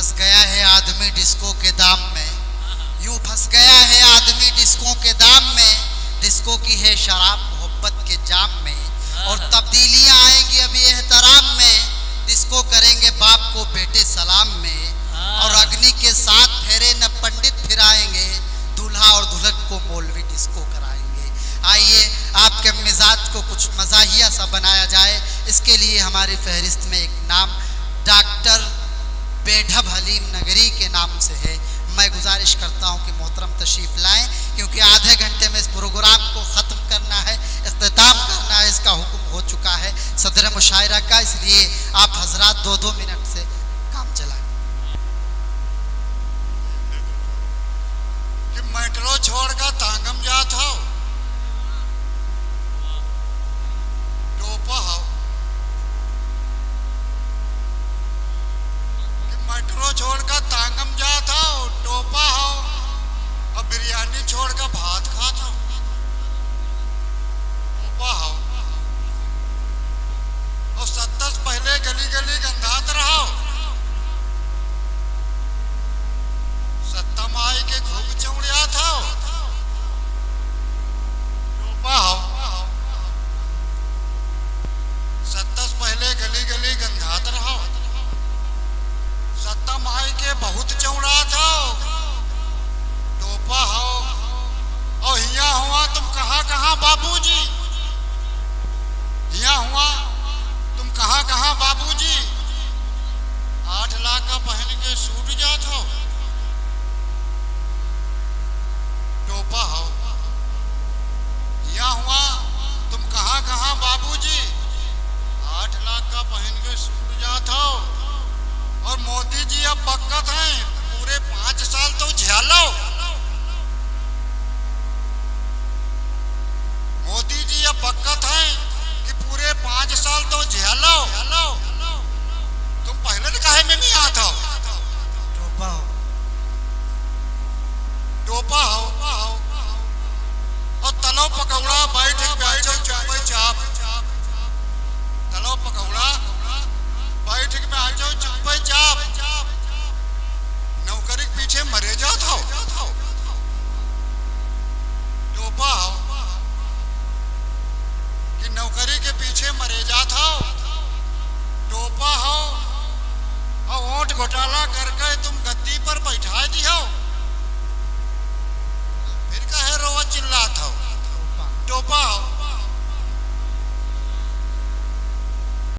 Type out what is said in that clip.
फंस गया है आदमी डिस्को के दाम में, यूं फंस गया है आदमी डिस्को के दाम में। डिस्को की है शराब मोहब्बत के जाम में, और तब्दीलियां आएंगी अभी एहतराम में। डिस्को करेंगे बाप को बेटे सलाम में, और अग्नि के साथ फेरे न पंडित फिराएंगे, दूल्हा और दुल्हन को मौलवी डिस्को कराएंगे। आइए आपके मिजाज को कुछ मज़ाहिया सा बनाया जाए, इसके लिए हमारी फहरिस्त में एक नाम डॉक्टर बेढब हलीम नगरी के नाम से है। मैं गुजारिश करता हूं कि मोहतरम तशरीफ़ लाएं, क्योंकि आधे घंटे में इस प्रोग्राम को ख़त्म करना है, इख्तिताम करना है। इसका हुक्म हो चुका है सदर मुशायरा का, इसलिए आप हजरात 2-2 मिनट से काम चलाएं। कि मेट्रो छोड़कर तांगम जात हो, टोपा हो। कि मेट्रो छोड़कर तांगम जात हो, टोपा हो, और बिरयानी छोड़कर भात खात हो, टोपा हो। और 70 पहले गली गली गंधात रहो, सत्ता माई के खूब चौड़िया था, टोपा हो। 70 पहले गली गली गंधात रहो, सत्ता माई के बहुत चौड़ा था, टोपा हो। और हिया हुआ तुम कहाँ कहाँ बाबूजी, हिया हुआ तुम कहाँ कहाँ बाबूजी, 8 लाख का पहन के सूट जात हो, टोपा हो। हिया हुआ तुम कहाँ कहाँ बाबूजी, 8 लाख का पहन के सूट जात हो। और मोदी जी अब बकत हैं, पूरे 5 साल तो झेलो।